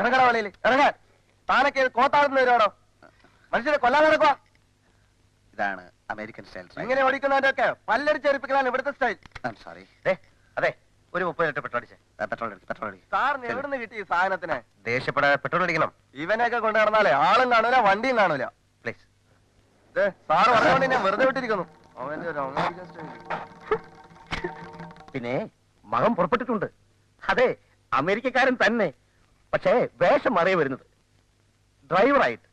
ഇറങ്ങണ വലയിൽ ഇറങ്ങാൻ. താനൊക്കെ കോത്താടുന്ന വരുവാണോ? മനുഷ്യരെ കൊല്ലാൻ നടക്കുക. ഇതാണ് അമേരിക്കൻ സ്റ്റൈൽ. ഇങ്ങനെ ഓടിക്കുന്നതിന്റെ ഒക്കെ പല്ലടിച്ചേൽപ്പിക്കലാണ് ഇവിടുത്തെ സ്റ്റൈൽ. സോറി. അതെ, ഒരു 30 ലിറ്റർ പെട്രോൾ അടിച്ചേ. പെട്രോൾ അടി. സാറിന് എവിടുന്ന് കിട്ടി ഈ സാധനത്തിന്? ദേഷ്യപ്പെടാതെ പെട്രോൾ അടിക്കണം. ഇവനെയൊക്കെ കൊണ്ട് നടന്നാലേ ആളും കാണൂല, വണ്ടിയും കാണൂല. പ്ലീസ്. സാറ് പറഞ്ഞുകൊണ്ട് ഞാൻ വെറുതെ വിട്ടിരിക്കുന്നു. അവന്റെ ഒരു അമേരിക്കൻ സ്റ്റൈൽ. പിന്നെ മകൻ പുറപ്പെട്ടിട്ടുണ്ട്. അതെ, അമേരിക്കക്കാരൻ തന്നെ. പക്ഷേ വേഷം മാറിയ വരുന്നത് ഡ്രൈവറായിട്ട്.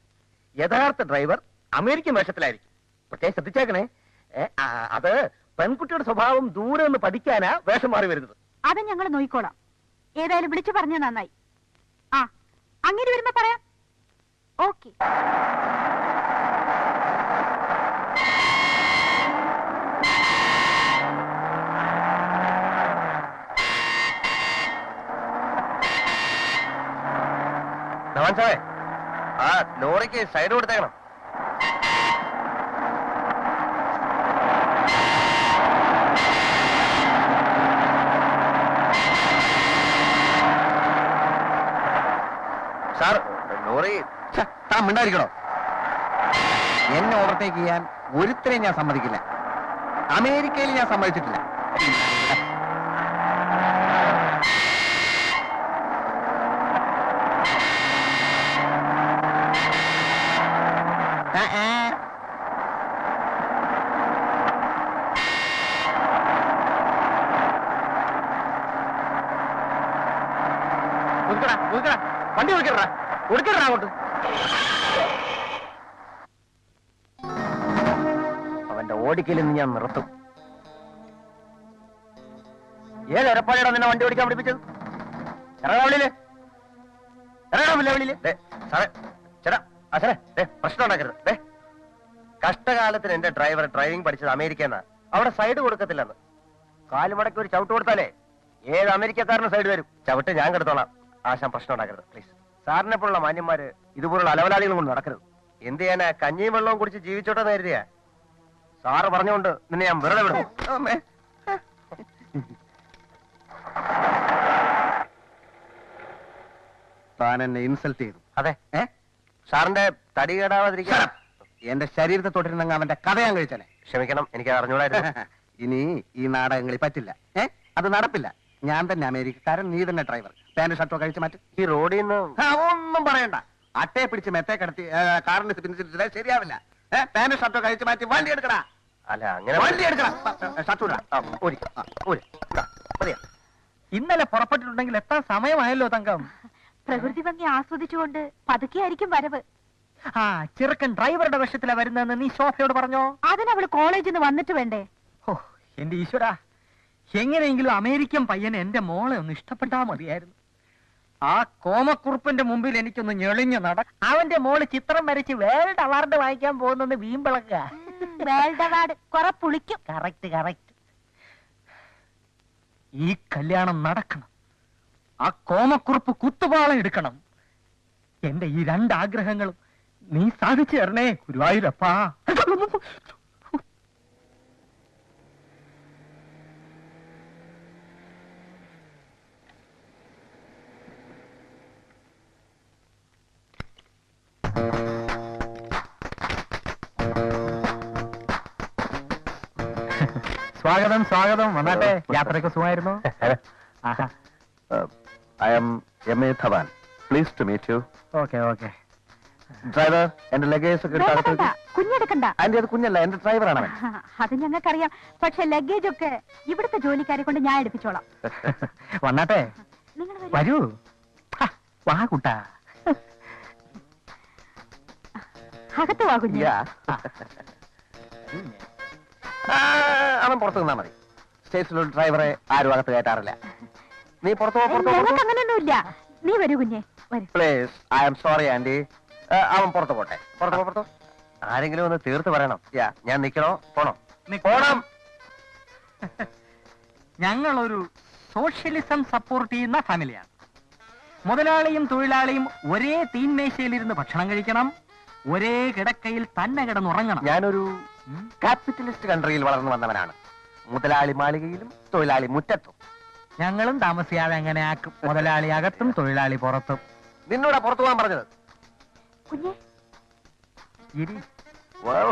യഥാർത്ഥ ഡ്രൈവർ അമേരിക്കൻ വേഷത്തിലായിരിക്കും. പ്രത്യേകം ശ്രദ്ധിച്ചേക്കണേ. അത് പെൺകുട്ടിയുടെ സ്വഭാവം ദൂരെ നിന്ന് പഠിക്കാനാ വേഷം മാറി വരുന്നത്. അത് ഞങ്ങൾ നോക്കിക്കോളാം. ഏതായാലും വിളിച്ചു പറഞ്ഞ നന്നായി. ആ, അങ്ങനെ വരുമ്പോ പറയാം. ഓക്കെ. ആ ലോറിക്ക് സൈഡ് കൊടുത്തേക്കണം. സാർ, ലോറി താൻ മിണ്ടായിരിക്കണോ? എന്നെ ഓവർടേക്ക് ചെയ്യാൻ ഒരുത്തരെയും ഞാൻ സമ്മതിക്കില്ല. അമേരിക്കയിൽ ഞാൻ സമ്മതിച്ചിട്ടില്ല. വണ്ടി കൊടുക്കടാ അങ്ങോട്ട്. അവന്റെ ഓടിക്കലിൽ നിന്ന് ഞാൻ നിർത്തും. ഏത് എരപ്പാടിയാണോ നിന്നെ വണ്ടി ഓടിക്കാൻ പഠിപ്പിച്ചത്? ഇറങ്ങാ വെളിയില്, ഇറങ്ങാമില്ല വെളിയില്. സാറേ, ചേട്ടാ അച്ഛനെ പ്രശ്നം ഉണ്ടാക്കരുത്. കഷ്ടകാലത്തിന് എന്റെ ഡ്രൈവർ ഡ്രൈവിംഗ് പഠിച്ചത് അമേരിക്കന്നാ. അവിടെ സൈഡ് കൊടുക്കത്തില്ലെന്ന്. കാലുമടക്കി ഒരു ചവിട്ട് കൊടുത്താലേ ഏത് അമേരിക്കക്കാരന് സൈഡ് വരും. ചവിട്ട് ഞാൻ കെടുത്തോളാം. ആശാൻ പ്രശ്നം ഉണ്ടാക്കരുത് പ്ലീസ്. സാറിനെ പോലുള്ള മാന്യന്മാര് ഇതുപോലുള്ള അലവലാദികളും കൊണ്ട് നടക്കരുത്. എന്ത് ചെയ്യാനാ? കഞ്ഞിയും വെള്ളവും കുടിച്ച് ജീവിച്ചോട്ടെന്ന് കരുതിയാ. സാറ് പറഞ്ഞുകൊണ്ട് നിന്നെ ഞാൻ വെറുതെ വിടും. താൻ എന്നെ ഇൻസൾട്ട് ചെയ്തു. അതെ, സാറിന്റെ തടി കേടാവാതിരിക്കാൻ എന്റെ ശരീരത്തെ തൊട്ടിരുന്നെങ്കിൽ അവന്റെ കഥ ഞാൻ കഴിച്ചാലേ. ക്ഷമിക്കണം, എനിക്ക് അറിഞ്ഞൂടായിരുന്നു. ഇനി ഈ നാടകങ്ങളിൽ പറ്റില്ല. അത് നടപ്പില്ല. ഞാൻ തന്നെ അമേരിക്കക്കാരൻ, നീ തന്നെ ഡ്രൈവർ. പാന്റ് ഷർട്ടോ കഴിച്ച് മാറ്റി. ഈ റോഡിൽ നിന്ന് ഒന്നും പറയണ്ട. അട്ടയെ പിടിച്ച് മെത്തേ കിടത്തി കാറിന് പിന്നിച്ചിട്ട് ശരിയാവില്ല. പാന്റ് ഷർട്ടോ കഴിച്ച് മാറ്റി വണ്ടി എടുക്കടാ. അല്ല, അങ്ങനെ വണ്ടി എടുക്കടാ. ഷർട്ടൂടാ. ഇന്നലെ പുറപ്പെട്ടിട്ടുണ്ടെങ്കിൽ എത്താൻ സമയമായല്ലോ തങ്കം. പ്രകൃതി ഭംഗി ആസ്വദിച്ചുകൊണ്ട് പതുക്കെയായിരിക്കും വരവ്. ആ ചെറുക്കൻ ഡ്രൈവറുടെ വേഷത്തിലാ വരുന്നതെന്ന് നീ ശോഭയോട് പറഞ്ഞോ? അതിനവള് കോളേജിൽ നിന്ന് വന്നിട്ട് വേണ്ടേ? ഓ എന്റെ ഈശ്വരാ, എങ്ങനെയെങ്കിലും അമേരിക്കൻ പയ്യനെ എന്റെ മോളെ ഒന്ന് ഇഷ്ടപ്പെട്ടാ മതിയായിരുന്നു. ആ കോമക്കുറുപ്പിന്റെ മുമ്പിൽ എനിക്കൊന്ന് ഞെളിഞ്ഞു അവന്റെ മോള് ചിത്രം വരച്ച് വേൾഡ് അവാർഡ് വാങ്ങിക്കാൻ പോകുന്നെന്ന് വീമ്പിളക്ക. വേൾഡ് അവാർഡ് കുറെ പുളിക്കും. Correct correct. ഈ കല്യാണം നടക്കണം. ആ കോമക്കുറുപ്പ് കുത്തുപാളം എടുക്കണം. എന്റെ ഈ രണ്ടാഗ്രഹങ്ങളും നീ സാധിച്ചു തരണേ ഗുരുവായൂരപ്പാ. സ്വാഗതം സ്വാഗതം. വന്നാട്ടെ. യാത്രയൊക്കെ സുഖമായിരുന്നു? I am M.A. Dhawan. Pleased to meet you. Okay okay. Driver, എന്റെ ലഗേജ് ഒക്കെ കുഞ്ഞെടുക്കണ്ട. അതിന്റെ അത് കുഞ്ഞല്ല, എന്റെ ഡ്രൈവറാണ് അവൻ. അത് ഞങ്ങൾക്കറിയാം. പക്ഷെ ലഗേജ് ഒക്കെ ഇവിടുത്തെ ജോലിക്കാരെ കൊണ്ട് ഞാൻ എടുപ്പിച്ചോളാം. വന്നാട്ടെ. നിങ്ങൾ വരൂ. വാ കുട്ടാ. അകത്ത് വാ കുഞ്ഞ്. അവൻ പുറത്തു നിന്നാ മതി. സ്റ്റേഷനിൽ ഡ്രൈവറെ ആരും അകത്ത് കയറ്റാറില്ല. നീ പുറത്തു ഞങ്ങൾക്ക് അങ്ങനെയൊന്നുമില്ല. നീ വരൂ കുഞ്ഞെ, വരൂ. Please. I am sorry aunty. അവൻ പുറത്തു പോട്ടെ. പുറത്തു. ആരെങ്കിലും ഒന്ന് തീർത്ത് പറയണം. ഞാൻ നിക്കണോ പോണോ? പോണം. ഞങ്ങളൊരു സോഷ്യലിസം സപ്പോർട്ട് ചെയ്യുന്ന ഫാമിലിയാണ്. മുതലാളിയും തൊഴിലാളിയും ഒരേ തീൻമേശയിലിരുന്ന് ഭക്ഷണം കഴിക്കണം. ഒരേ കിടക്കയിൽ തന്നെ കിടന്നുറങ്ങണം. ഞാനൊരു ക്യാപിറ്റലിസ്റ്റ് കൺട്രിയിൽ വളർന്നു വന്നവനാണ്. മുതലാളി മാളികയിലും തൊഴിലാളി മുറ്റത്തും. ഞങ്ങളും താമസിയാതെ അങ്ങനെ ആക്കും. മുതലാളി അകത്തും തൊഴിലാളി പുറത്തും. നിന്നോടാ പുറത്തു പോകാൻ പറഞ്ഞത്. കുഞ്ഞെ ഇരി. വൗ.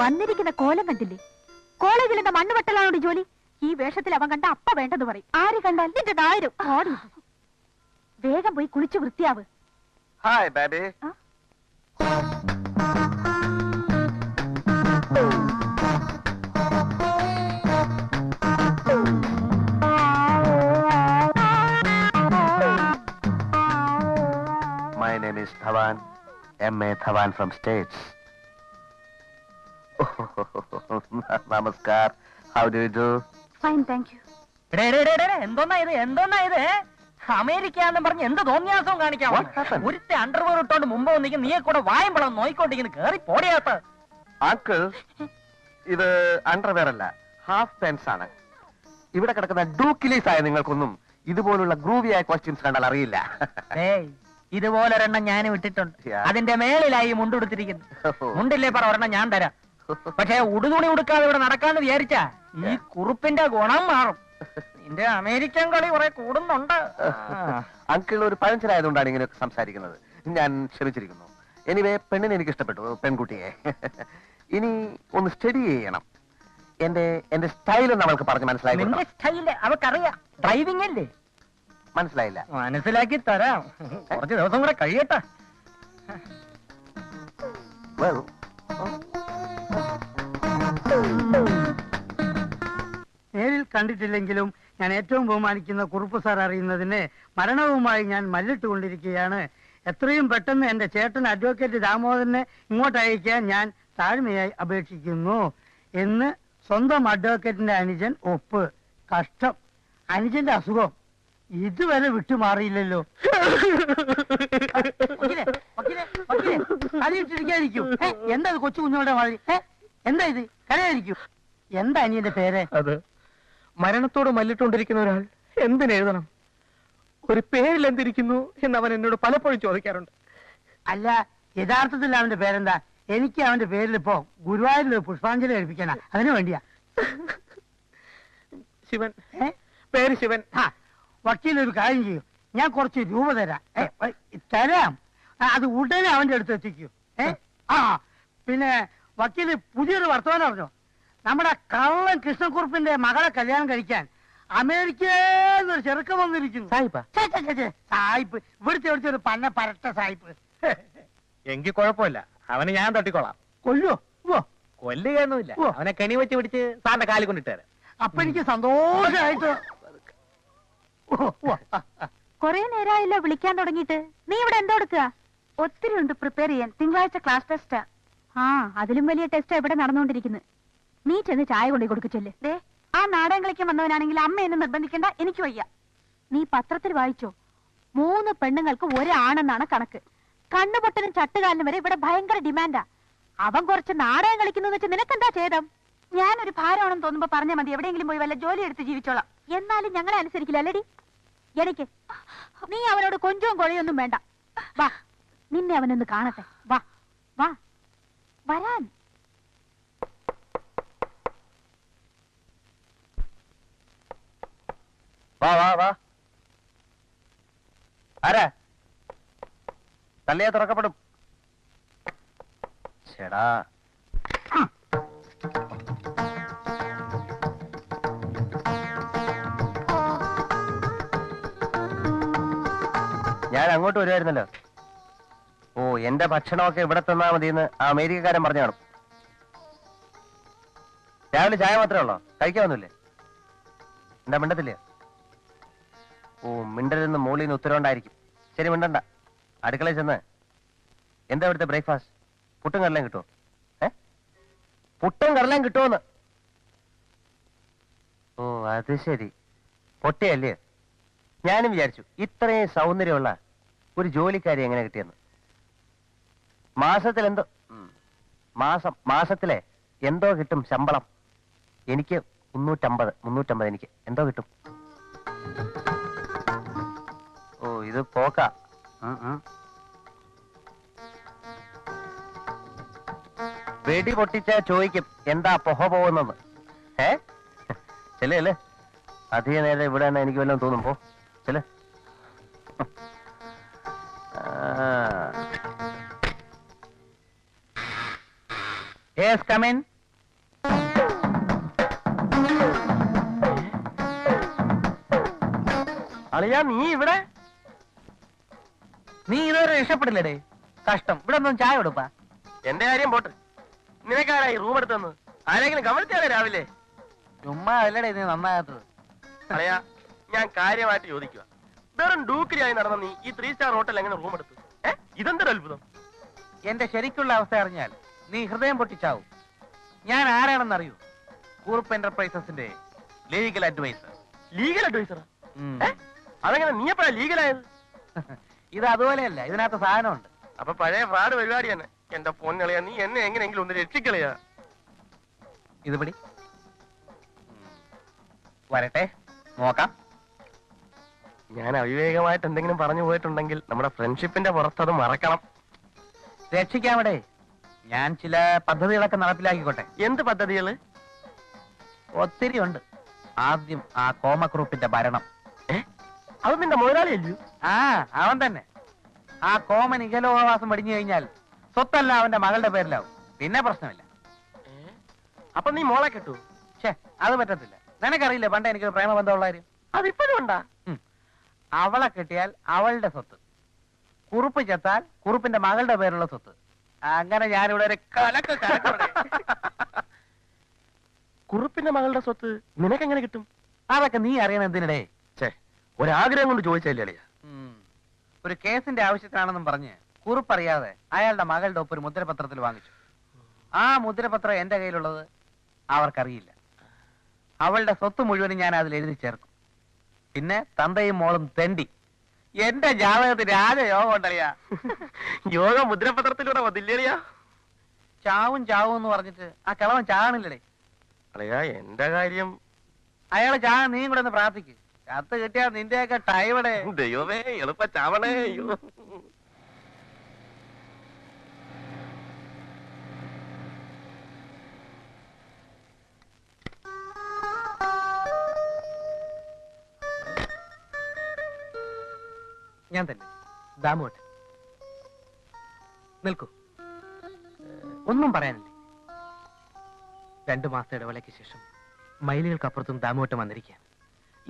വന്നിരിക്കുന്ന കോലം കണ്ടില്ലേ? കോളേജിൽ എന്താ മണ്ണ് വെട്ടലാണോട് ജോലി? ഈ വേഷത്തിൽ അവൻ കണ്ട അപ്പ വേണ്ടെന്ന് പറയും. ആര് കണ്ടാൽ നിന്റെ നായരും ഓടി. വേഗം പോയി കുളിച്ചു വൃത്തിയാവ്. Hi baby. My name is Dhawan, M.A. Dhawan from States. Namaskar. How do you do? Fine, thank you. എന്തോന്നാ ഇത്? അമേരിക്കാന്ന് പറഞ്ഞ് എന്ത് തോന്നിയാസവും കാണിക്കാം. What happened? ഒരുത്തെ അണ്ടർവെയർ ഇട്ടോണ്ട് മുമ്പ് വന്നിരിക്കും, നീയെ കൂടെ വായമ്പളം നോയിക്കൊണ്ടിരിക്കുന്നു. കേറി പോടിയാത്ത. Uncle, ഇത് അണ്ടർവെയർ അല്ല, ഹാഫ് പാൻസ് ആണ്. ഇവിടെ കിടക്കുന്ന ഡൂക്കിലീസ് ആയ നിങ്ങൾക്കൊന്നും ഇതുപോലുള്ള ഗ്രൂവിയായ ക്വസ്റ്റ്യൻസ് കണ്ടാൽ അറിയില്ല. ഇതുപോലെ ഒരെണ്ണം ഞാൻ വിട്ടിട്ടുണ്ട്. Yeah. അതിന്റെ മേളിലായി മുണ്ടെടുത്തിരിക്കുന്നു. മുണ്ടില്ലേ പറ, ഒരെണ്ണം ഞാൻ തരാം. പക്ഷെ ഉടുതുണി ഉടുക്കാതെ ഇവിടെ നടക്കാന്ന് വിചാരിച്ചാ ഈ കുറുപ്പിന്റെ ഗുണം മാറും. നിന്റെ അമേരിക്കൻ കളി കുറെ കൂടുന്നുണ്ട്. അങ്കിൾ ഒരു പഴഞ്ചനായതുകൊണ്ടാണ് ഇങ്ങനെയൊക്കെ സംസാരിക്കുന്നത്. ഞാൻ ക്ഷമിച്ചിരിക്കുന്നു. എനിവേ, പെണ്ണിനെ എനിക്ക് ഇഷ്ടപ്പെട്ടു, പെൺകുട്ടിയെ. ഇനി ഒന്ന് സ്റ്റഡി ചെയ്യണം. എന്റെ സ്റ്റൈലും നമ്മൾക്ക് പറഞ്ഞ് മനസ്സിലായി. നിന്റെ സ്റ്റൈല് അവക്കറിയാം. ഡ്രൈവിംഗ് അല്ലേ? മനസ്സിലായില്ല. മനസ്സിലാക്കി തരാം. കുറച്ച് ദിവസം കൂടെ കഴിയട്ടെ. Well, നേരിൽ കണ്ടിട്ടില്ലെങ്കിലും ഞാൻ ഏറ്റവും ബഹുമാനിക്കുന്ന കുറുപ്പ് സാർ അറിയുന്നതിന് മരണവുമായി ഞാൻ മല്ലിട്ടുകൊണ്ടിരിക്കുകയാണ്. എത്രയും പെട്ടെന്ന് എന്റെ ചേട്ടൻ അഡ്വക്കേറ്റ് ദാമോദരനെ ഇങ്ങോട്ട് അയക്കാൻ ഞാൻ താഴ്മയായി അപേക്ഷിക്കുന്നു എന്ന് സ്വന്തം അഡ്വക്കേറ്റിന്റെ അനുജൻ ഒപ്പ്. കഷ്ടം, അനുജന്റെ അസുഖം ഇതുവരെ വിട്ടുമാറിയില്ലല്ലോ. അറിയിട്ടിരിക്കാതിരിക്കൂ. എന്താ ഇത് കൊച്ചു കുഞ്ഞുങ്ങളുടെ മാതിരി? എന്താ ഇത്? കരയായിരിക്കൂ. എന്താ അനിയന്റെ പേര്? അത് മരണത്തോട് മല്ലിട്ടുകൊണ്ടിരിക്കുന്ന ഒരാൾ എന്തിനെഴുതണം? ഒരു പേരിൽ എന്തിരിക്കുന്നു എന്ന് അവൻ എന്നോട് പലപ്പോഴും ചോദിക്കാറുണ്ട്. അല്ല, യഥാർത്ഥത്തിൽ അവന്റെ പേരെന്താ? എനിക്ക് അവന്റെ പേരിൽ ഇപ്പോ ഗുരുവായൂരിൽ പുഷ്പാഞ്ജലി കഴിപ്പിക്കാനാ. അതിനു വേണ്ടിയാ. ശിവൻ. പേര് ശിവൻ. വക്കീൽ ഒരു കാര്യം ചെയ്യും, ഞാൻ കുറച്ച് രൂപ തരാം. അത് ഉടനെ അവന്റെ അടുത്ത് എത്തിക്കൂ. പിന്നെ വക്കീല് പുതിയൊരു വർത്തമാനം അറിഞ്ഞോ? നമ്മുടെ കള്ളൻ കൃഷ്ണക്കുറുപ്പിന്റെ മകളെ കല്യാണം കഴിക്കാൻ അമേരിക്കന്നൊരു ചെറുക്കം വന്നിരിക്കുന്നു. സായിപ്പ്. ഇവിടുത്തെ ഒരു പന്ന പരട്ട സായിപ്പ്. എങ്കിൽ കുഴപ്പമില്ല, അവന് ഞാൻ തട്ടിക്കോളാം. കൊല്ലോ? കൊല്ലുകയൊന്നുമില്ല, അവനെ കെണി വെച്ച് പിടിച്ച് സാറിന്റെ കാലിൽ കൊണ്ടിട്ടേരാം. അപ്പൊ എനിക്ക് സന്തോഷമായിട്ട്. കൊറേ നേരമായല്ലോ വിളിക്കാൻ തുടങ്ങിയിട്ട്. നീ ഇവിടെ എന്തോ എടുക്കുക? ഒത്തിരി ഉണ്ട് പ്രിപ്പയർ ചെയ്യാൻ. തിങ്കളാഴ്ച ക്ലാസ് ടെസ്റ്റാ. അതിലും വലിയ ടെസ്റ്റാ ഇവിടെ നടന്നുകൊണ്ടിരിക്കുന്നത്. നീ ചെന്ന് ചായ കൊണ്ടു കൊടുക്കിച്ചല്ലേ. ദേ, ആ നാടകം കളിക്കാൻ വന്നവനാണെങ്കിൽ അമ്മ എന്നെ നിർബന്ധിക്കണ്ട, എനിക്ക് വയ്യ. നീ പത്രത്തിൽ വായിച്ചോ? 3 പെണ്ണുങ്ങൾക്ക് ഒരാണെന്നാണ് കണക്ക്. കണ്ണുപൊട്ടനും ചട്ടുകാലിനും വരെ ഇവിടെ ഭയങ്കര ഡിമാൻഡാ. അവൻ കുറച്ച് നാടകം കളിക്കുന്നു വെച്ച് നിനക്കെന്താ ഛേദം? ഞാനൊരു ഭാരമാണെന്ന് തോന്നുമ്പോ പറഞ്ഞാൽ മതി, എവിടെയെങ്കിലും പോയി വല്ല ജോലി എടുത്ത് ജീവിച്ചോളാം. എന്നാലും ഞങ്ങളെ അനുസരിക്കില്ല അല്ലടി. എനിക്ക് നീ അവനോട് കൊഞ്ചവും കൊഴയൊന്നും വേണ്ട. വാ, നിന്നെ അവനൊന്ന് കാണട്ടെ. വാ വാ വരാൻ. വാ വാ വാ. ആരാ? തള്ളിയാ തുറക്കപ്പെടും. ചേടാ, ഞാൻ അങ്ങോട്ട് വരുമായിരുന്നല്ലോ. ഓ, എന്റെ ഭക്ഷണമൊക്കെ ഇവിടെ തന്നാ മതിയെന്ന് ആ അമേരിക്കക്കാരൻ പറഞ്ഞു കാണും. രാവിലെ ചായ മാത്രമേ ഉള്ളോ? കഴിക്കാവുന്നില്ലേ? എന്താ മിണ്ടത്തില്ലേ? ഓ, മിണ്ടലെന്ന് മോളിന്ന് ഉത്തരവുണ്ടായിരിക്കും. ശരി, മിണ്ടണ്ട. അടുക്കളയിൽ ചെന്ന് എന്താ ഇവിടുത്തെ ബ്രേക്ക്ഫാസ്റ്റ്? പുട്ടും കടലയും കിട്ടുമോ? പുട്ടും കടലയും കിട്ടുമോന്ന്? ഓ, അത് ശരി. പൊട്ടിയല്ലേ? ഞാനും വിചാരിച്ചു ഇത്രയും സൗന്ദര്യമുള്ള ഒരു ജോലിക്കാരി എങ്ങനെ കിട്ടിയെന്ന്. മാസത്തിലെ എന്തോ കിട്ടും ശമ്പളം. എനിക്ക് 350 350 എനിക്ക് എന്തോ കിട്ടും. ഓ ഇത് പോക്കാ. വെടി പൊട്ടിച്ച ചോദിക്കും എന്താ പുക പോകുന്നത്. ചെല്ലേ അധിക നേരം ഇവിടെ തന്നെ എനിക്ക് വല്ലതും തോന്നും. പോ ചെല്ലേ. Yes, come in. അളിയാ നീ ഇവിടെ? നീ ഇതുവരെ രക്ഷപ്പെടില്ലടേ. കഷ്ടം. ഇവിടെ ഒന്നും ചായ കൊടുപ്പാ. എന്റെ കാര്യം പോട്ട്. നിനക്കാരായി റൂം എടുത്തെന്ന് ആരെങ്കിലും കമഴ്ത്തിയാലേ രാവിലെ? ചുമ്മാ അല്ലടേ നീ നന്നാകാത്തത്. അളിയാ ഞാൻ കാര്യമായിട്ട് ചോദിക്കുക, വെറും ഡൂക്കിരിയായി നടന്ന നീ ഈ 3 സ്റ്റാർ ഹോട്ടൽ എങ്ങനെ റൂം എടുത്തു? ഇതെന്തൊരു അത്ഭുതം. എന്റെ ശരിക്കുള്ള അവസ്ഥ അറിഞ്ഞാൽ നീ ഹൃദയം പൊട്ടിച്ചാവും. ഞാൻ ആരാണെന്ന് അറിയൂ? കുറുപ്പ് എന്റർപ്രൈസസിന്റെ ലീഗൽ അഡ്വൈസർ. ലീഗൽ അഡ്വൈസറാ? അതെങ്ങനെ നീ എപ്പോഴാ ലീഗലായത്? ഇത് അതുപോലെയല്ല, ഇതിനകത്ത് സാധനമുണ്ട്. അപ്പൊ പഴയ ഫ്രാഡ് പരിപാടി തന്നെ. എന്റെ പൊന്നളിയാ, നീ എന്നെ എങ്ങനെയെങ്കിലും ഒന്ന് രക്ഷിക്കളിയാ. ഇത് പിടി. വരട്ടെ, നോക്കാം. ഞാൻ അവിവേകമായിട്ട് എന്തെങ്കിലും പറഞ്ഞു പോയിട്ടുണ്ടെങ്കിൽ നമ്മുടെ ഫ്രണ്ട്ഷിപ്പിന്റെ പുറത്ത് അത് മറക്കണം. രക്ഷിക്കാമടേ. ഞാൻ ചില പദ്ധതികളൊക്കെ നടപ്പിലാക്കിക്കോട്ടെ. എന്ത് പദ്ധതികള്? ഒത്തിരി ഉണ്ട്. ആദ്യം ആ കോമക്കുറുപ്പിന്റെ ഭരണം. അത് നിന്റെ മുതലാളിയല്ലോ? ആ അവൻ തന്നെ. ആ കോമൻ ഇഹലോകവാസം വെടിഞ്ഞു കഴിഞ്ഞാൽ സ്വത്തല്ല അവന്റെ മകളുടെ പേരിലാവും. പിന്നെ പ്രശ്നമില്ല. അപ്പൊ നീ മോളെ കിട്ടൂ? ഛേ, അത് പറ്റത്തില്ല. നിനക്കറിയില്ലേ പണ്ട് എനിക്കൊരു പ്രേമബന്ധമുള്ള കാര്യം? അതിപ്പോഴും ഉണ്ടാ? അവളെ കിട്ടിയാൽ അവളുടെ സ്വത്ത്, കുറുപ്പ് ചെത്താൽ കുറുപ്പിന്റെ മകളുടെ പേരുള്ള സ്വത്ത്. അങ്ങനെ ഞാനിവിടെ ഒരു കലക്ക് കലക്കോടെ. കുറുപ്പിന്റെ മകളുടെ സ്വത്ത് നിനക്കെങ്ങനെ കിട്ടും? അതൊക്കെ നീ അറിയണം എന്തിനടേ? ഒരാഗ്രഹം കൊണ്ട് ചോദിച്ചല്ലേ അളിയാ. ഒരു കേസിന്റെ ആവശ്യത്തിനാണെന്നും പറഞ്ഞ് കുറുപ്പറിയാതെ അയാളുടെ മകളുടെ ഒപ്പ് ഒരു മുദ്രപത്രത്തിൽ വാങ്ങിച്ചു. ആ മുദ്രപത്രം എന്റെ കയ്യിലുള്ളത് അവർക്കറിയില്ല. അവളുടെ സ്വത്ത് മുഴുവനും ഞാൻ അതിൽ എഴുതി ചേർക്കും. പിന്നെ തന്തയും മോളും തെണ്ടി. എന്റെ ജാതകത്തിൽ രാജയോഗം ഉണ്ടറിയാ. യോഗ മുദ്രപത്രത്തിലൂടെ വന്നില്ലേളിയാ? ചാവും ചാവും എന്ന് പറഞ്ഞിട്ട് ആ കിളവൻ ചാകണില്ലടേ. അളിയാ എന്റെ കാര്യം. അയാള് ചാകാൻ നീയും കൂടെ ഒന്ന് പ്രാർത്ഥിക്ക്. കത്ത് കിട്ടിയാ നിന്റെയൊക്കെ ടൈവടെ. ദൈവമേ എളുപ്പ ചാവണേ. അയ്യോ ഞാൻ തന്നെ ദാമോട്ട്. നിൽക്കൂ. ഒന്നും പറയാനില്ലേ? 2 മാസത്തെ ഇടവേളയ്ക്ക് ശേഷം മൈലുകൾക്കപ്പുറത്തും ദാമോട്ടം വന്നിരിക്കുകയാണ്.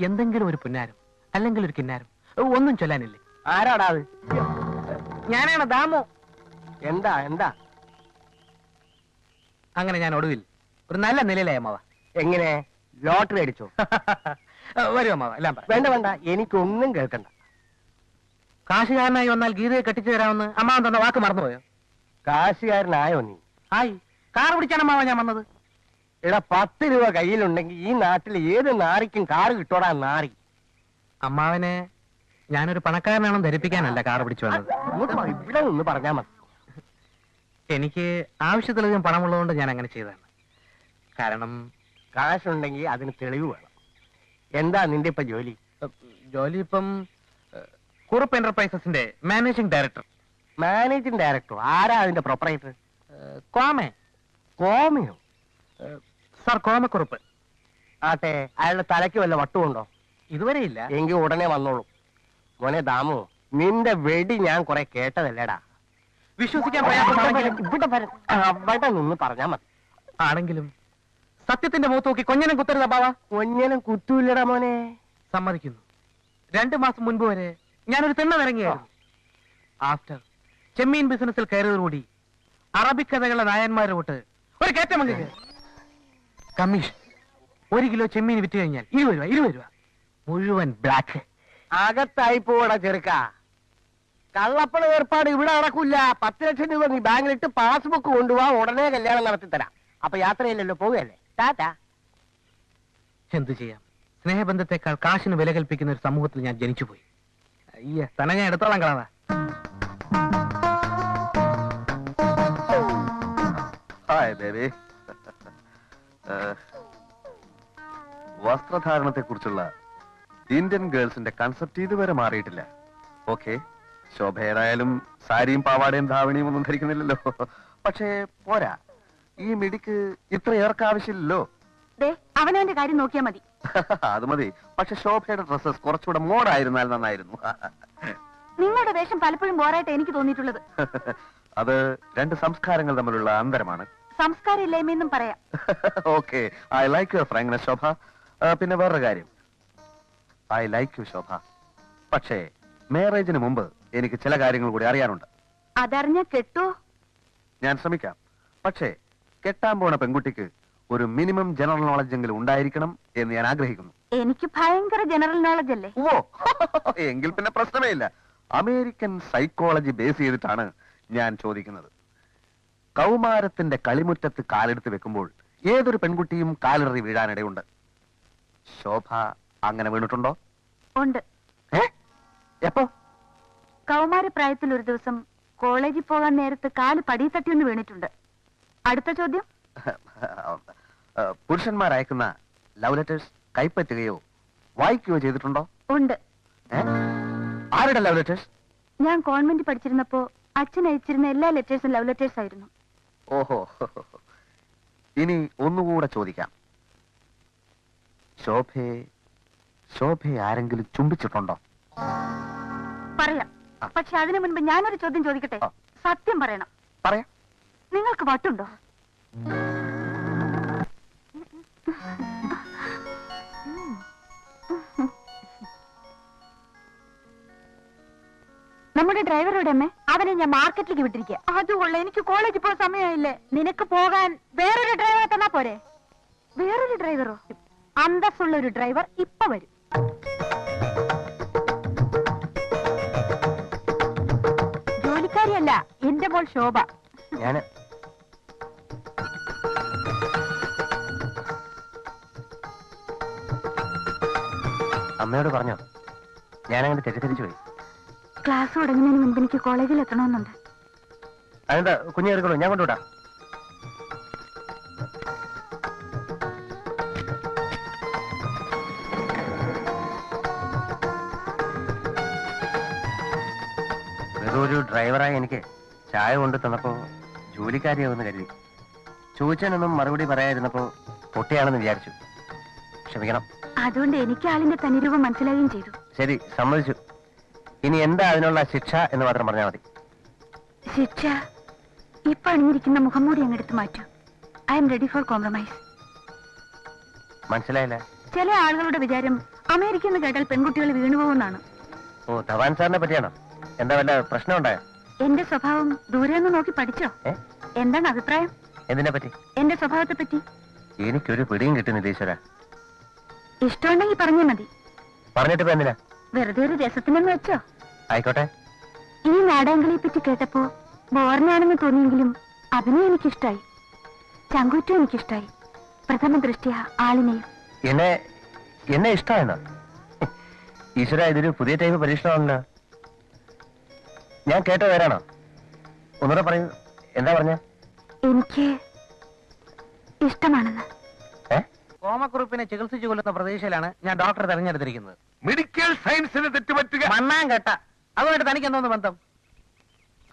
എന്തെങ്കിലും ഒരു പുന്നാരം അല്ലെങ്കിൽ ഒരു കിന്നാരം ഒന്നും ചൊല്ലാനില്ലേ? ആരാടാ അത്? ഞാനാണ് ദാമോ. എന്താ എന്താ? അങ്ങനെ ഞാൻ ഒടുവിൽ ഒരു നല്ല നിലയിലായി അമ്മാവ. എങ്ങനെ? ലോട്ടറി അടിച്ചോ? വരൂ അമ്മാവ, എല്ലാം പറ. വേണ്ട വേണ്ട, എനിക്കൊന്നും കേൾക്കണ്ട. കാശുകാരനായി വന്നാൽ ഗീതയെ കെട്ടിച്ചു തരാമെന്ന് അമ്മാവൻ തന്ന വാക്ക് മറന്നുപോയോ? കാശുകാരനായോ നീ? ആയി. കാർ പിടിച്ചാണ് അമ്മാവ ഞാൻ വന്നത്. എടാ 10 രൂപ കയ്യിലുണ്ടെങ്കിൽ ഈ നാട്ടിൽ ഏത് നാറിക്കും കാറ് കിട്ടോടാ നാറി. അമ്മാവനെ ഞാനൊരു പണക്കാരനാണെന്ന് ധരിപ്പിക്കാനല്ല കാർ പിടിച്ചു വന്നത്. ഇവിടെ നിന്ന് പറഞ്ഞാ മതി. എനിക്ക് ആവശ്യത്തിലധികം പണമുള്ളതുകൊണ്ട് ഞാൻ അങ്ങനെ ചെയ്തതാണ്. കാരണം കാശുണ്ടെങ്കിൽ അതിന് തെളിവ് വേണം. എന്താ നിന്റെ ഇപ്പൊ ജോലി? ജോലി ഇപ്പം കുറുപ്പ് എന്റർപ്രൈസസിന്റെ മാനേജിംഗ് ഡയറക്ടർ. Managing director? ആരാ അതിന്റെ പ്രൊപ്പറേറ്റർ? കോമേ. കോമയോ? സാർ കോമക്കുറുപ്പ്. ആട്ടെ, അയാളുടെ തലയ്ക്ക് വല്ല വട്ടുമുണ്ടോ? ഇതുവരെ ഇല്ല. എങ്കിൽ ഉടനെ വന്നോളൂ. മോനെ ദാമു, നിന്റെ വെടി ഞാൻ കുറെ കേട്ടതല്ലേടാ. വിശ്വസിക്കാൻ പ്രയാസമാണെങ്കിലും അവിടെ നിന്ന് പറഞ്ഞാ മതി. ആണെങ്കിലും സത്യത്തിന്റെ മുഖത്ത് നോക്കി കൊഞ്ഞനം കുത്തരുത് അപ്പാവ. കൊഞ്ഞനും കുത്തൂല്ലടാ മോനെ. സമ്മതിക്കുന്നു. 2 മാസം മുൻപ് വരെ ഞാനൊരു തിണ്ണ ഇറങ്ങിയായിരുന്നു. ആഫ്റ്റർ ചെമ്മീൻ ബിസിനസ്സിൽ കയറിയതോടുകൂടി അറബിക്കഥകളുടെ നായന്മാരെ തൊട്ട് ഒരു കയറ്റമങ്ങ് കമ്മീഷൻ. 1 കിലോ ചെമ്മീൻ വിറ്റ് കഴിഞ്ഞാൽ 20 രൂപ മുഴുവൻ ബ്ലാക്ക്. അകത്തായി പോടാ ചെറുക്ക. കള്ളപ്പണ ഏർപ്പാട് ഇവിടെ നടക്കൂല. 10 ലക്ഷം രൂപ നീ ബാങ്കിലിട്ട് പാസ്ബുക്ക് കൊണ്ടുപോവാ, ഉടനെ കല്യാണം നടത്തി തരാം. അപ്പൊ യാത്രയില്ലല്ലോ, പോവുകയല്ലേ. ടാറ്റാ. എന്തു ചെയ്യാം? സ്നേഹബന്ധത്തെക്കാൾ കാശിന് വില കൽപ്പിക്കുന്ന ഒരു സമൂഹത്തിൽ ഞാൻ ജനിച്ചുപോയി. അയ്യ, തന്നെ ഞാൻ എടുത്തോളാം കളവാ. Hi baby. വസ്ത്രധാരണത്തെ കുറിച്ചുള്ള ഇന്ത്യൻ ഗേൾസിന്റെ കൺസെപ്റ്റ് ഇതുവരെ മാറിയിട്ടില്ല. ഓക്കെ, ശോഭ ഏതായാലും സാരിയും പാവാടയും ധാവണിയും ഒന്നും ധരിക്കുന്നില്ലല്ലോ. പക്ഷേ പോരാ, ഈ മിടിക്ക് ഇത്ര ഏർക്ക് ആവശ്യമില്ലല്ലോ. അവനവന്റെ കാര്യം നോക്കിയാ മതി. അത് മതി. പക്ഷെ ശോഭയുടെ ഡ്രസ്സസ് കുറച്ചുകൂടെ മോഡായിരുന്നാൽ നന്നായിരുന്നു. നിങ്ങളുടെ വേഷം പലപ്പോഴും ബോറായിട്ട് എനിക്ക് തോന്നിയിട്ടുള്ളത്. അത് രണ്ട് സംസ്കാരങ്ങൾ തമ്മിലുള്ള അന്തരമാണ്. സംസ്കാരം ഇല്ലായ്മയെന്നും പറയാം. Okay, I like your frankness Shobha. പിന്നെ വേറൊരു കാര്യം, ഐ ലൈക്ക് യു ശോഭ. പക്ഷേ മാരേജിന് മുമ്പ് എനിക്ക് ചില കാര്യങ്ങൾ കൂടി അറിയാനുണ്ട്. അതറിഞ്ഞ കെട്ടോ? ഞാൻ ശ്രമിക്കാം. പക്ഷേ കെട്ടാൻ പോണ പെൺകുട്ടിക്ക് ഒരു മിനിമം ജനറൽ നോളജ് എങ്കിലും ഉണ്ടായിരിക്കണം എന്ന് ഞാൻ ആഗ്രഹിക്കുന്നു. എനിക്ക് ഭയങ്കര ജനറൽ നോളജ് അല്ലേ? ഓ, എങ്കിൽ പിന്നെ പ്രശ്നമേ ഇല്ല. അമേരിക്കൻ സൈക്കോളജി ബേസ് ചെയ്തിട്ടാണ് ഞാൻ ചോദിക്കുന്നത്. കൗമാരത്തിന്റെ കളിമുറ്റത്ത് കാലെടുത്ത് വെക്കുമ്പോൾ ഏതൊരു പെൺകുട്ടിയും കാലിററി വീഴാനിടയുണ്ട്. ശോഭ അങ്ങനെ വീണിട്ടുണ്ടോ? ഉണ്ട്. എപ്പോ? കൗമാരപ്രായത്തിൽ ഒരു ദിവസം കോളേജിൽ പോകാൻ നേരത്ത് കാല് പടി തട്ടിയൊന്ന് വീണിട്ടുണ്ട്. അടുത്ത ചോദ്യം. പുരുഷന്മാർ അയക്കുന്ന ലവ് ലെറ്റേഴ്സ് കൈപ്പറ്റുകയോ വായിക്കുകയോ ചെയ്തിട്ടുണ്ടോ? ഉണ്ട്. ആരുടെ ലവ് ലെറ്റേഴ്സ്? ഞാൻ കോൺവെന്റ് പഠിച്ചിരുന്നപ്പോ അച്ഛൻ അയച്ചിരുന്ന എല്ലാ ലെറ്റേഴ്സും ലവ് ലെറ്റേഴ്സ് ആയിരുന്നു. ഓഹോ, ഇനി ഒന്നുകൂടെ ചോദിക്കാം. ശോഭയെ ആരെങ്കിലും ചുംബിച്ചിട്ടുണ്ടോ? പറയാം. പക്ഷെ അതിനു മുൻപ് ഞാനൊരു ചോദ്യം ചോദിക്കട്ടെ? സത്യം പറയണം. പറയാം. നിങ്ങൾക്ക് വട്ടുണ്ടോ? നമ്മുടെ ഡ്രൈവറുടെ അമ്മേ, അവനെ ഞാൻ മാർക്കറ്റിലേക്ക് വിട്ടിരിക്കുക. അതുകൊള്ള എനിക്ക് കോളേജിൽ പോകാൻ സമയമായില്ലേ? നിനക്ക് പോകാൻ വേറൊരു ഡ്രൈവറെ തന്നാ പോരെ? വേറൊരു ഡ്രൈവറോ? അന്തസ്സുള്ള ഒരു ഡ്രൈവർ ഇപ്പൊ വരും. ജോലിക്കാരിയല്ല, എന്റെ മോൾ ശോഭ. ഞാന് അമ്മയോട് പറഞ്ഞോ? ഞാനങ്ങനെ തെറ്റിദ്ധരിച്ചു പോയി. ക്ലാസ് തുടങ്ങുന്നതിന് മുൻപ് എനിക്ക് കോളേജിൽ എത്തണമെന്നുണ്ട്. അതെന്താ കുഞ്ഞു കയറിക്കോളൂ, ഞാൻ കൊണ്ടുവിടാം. വെറൊരു ഡ്രൈവറായി എനിക്ക് ചായ കൊണ്ട് തന്നപ്പോ ജോലിക്കാരിയാവുന്ന കരുതി. ചോദിച്ചതിനൊന്നും മറുപടി പറയാതിരുന്നപ്പോ പൊട്ടിയാണെന്ന് വിചാരിച്ചു. ക്ഷമിക്കണം. അതുകൊണ്ട് എനിക്ക് ആളിന്റെ തനിരൂപം മനസ്സിലാവുകയും ചെയ്തു. ശരി, സമ്മതിച്ചു. ഇനി എന്താ അതിനുള്ള ശിക്ഷ എന്ന് മാത്രം പറഞ്ഞാൽ മതി. ശിക്ഷ ഇപ്പൊ അണിഞ്ഞിരിക്കുന്ന മുഖംമൂടി അങ്ങ് എടുത്തു മാറ്റൂ. I am ready for compromise. മനസ്സിലായില്ല? ചില ആളുകളുടെ വിചാരം അമേരിക്ക എന്ന് കേട്ടാൽ പെൺകുട്ടികൾ വീണുപോകുന്നാണ്. ഓ, ധവാൻ സാറിനെ പറ്റിയാണോ? എന്താ വല്ല പ്രശ്നം ഉണ്ടായോ? എന്റെ സ്വഭാവം ദൂരെ നിന്ന് നോക്കി പഠിച്ചോ? എന്താണ് അഭിപ്രായം? എന്തിനെ പറ്റി? എന്റെ സ്വഭാവത്തെ പറ്റി എനിക്കൊരു പിടിയും കിട്ടുന്നില്ല ഈശ്വര. ഇഷ്ടമുണ്ടെങ്കിൽ പറഞ്ഞാൽ മതി. പറഞ്ഞിട്ട് ഇപ്പൊ എന്തിനാ? വെറുതെ ഒരു രസത്തിനെന്ന് വെച്ചോ? ആയിക്കോട്ടെ. ഈ നാടകങ്ങളെ പറ്റി കേട്ടപ്പോ ബോറിനാണെന്ന് തോന്നിയെങ്കിലും അഭിനയം എനിക്കിഷ്ടായി, ചങ്കൂറ്റും എനിക്കിഷ്ടായി, പ്രഥമ ദൃഷ്ടിയ ആളിനെയും. എന്നെ ഇഷ്ടമായെന്നോ? ഈശ്വര, ഇതൊരു പുതിയ ടൈപ്പ് പരീക്ഷണമാണല്ലോ. ഞാൻ കേട്ട പേരാണോ? ഒന്നുകൂടെ പറയൂ, എന്താ പറഞ്ഞ? എനിക്ക് ഇഷ്ടമാണെന്ന്. കോമക്കുറിപ്പിനെ ചികിത്സിച്ചു കൊല്ലുന്ന പ്രതീക്ഷയിലാണ് ഞാൻ ഡോക്ടറെ തെരഞ്ഞെടുത്തിരിക്കുന്നത്. മെഡിക്കൽ സയൻസിന് തെറ്റുപറ്റുക. മണ്ണാൻ കേട്ട അതുമായിട്ട് തനിക്ക് എന്തോന്ന് ബന്ധം?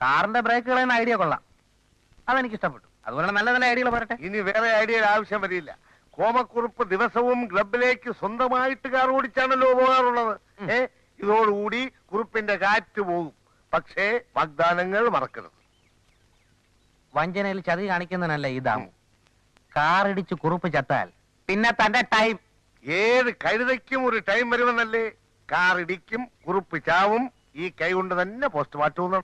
കാറിന്റെ ബ്രേക്കുകളെന്ന ഐഡിയ കൊള്ളാം, അതെനിക്ക് ഇഷ്ടപ്പെട്ടു. അതുപോലെ നല്ല നല്ല ഐഡിയകൾ പറയട്ടെ. ഇനി വേറെ ഐഡിയ ആവശ്യം വരില്ല. കോമക്കുറിപ്പ് ദിവസവും ക്ലബിലേക്ക് സ്വന്തമായിട്ട് കാർ ഓടിച്ചാണല്ലോ പോകാറുള്ളത്. ഇതോടുകൂടി കുറിപ്പിന്റെ കാറ്റ് പോകും. പക്ഷേ വാഗ്ദാനങ്ങൾ മറക്കരുത്. വഞ്ചനയിൽ ചതി കാണിക്കുന്നതിനല്ല ഇതാമു. കാറിടിച്ച് കുറുപ്പ് ചത്താൽ പിന്നെ തന്റെ ടൈം. ഏത് കഴുതയ്ക്കും ഒരു ടൈം വരുമെന്നല്ലേ? കാർ ഇടിക്കും, കുറിപ്പ് ചാവും. ഈ കൈ കൊണ്ട് തന്നെ പോസ്റ്റ്മോർട്ടം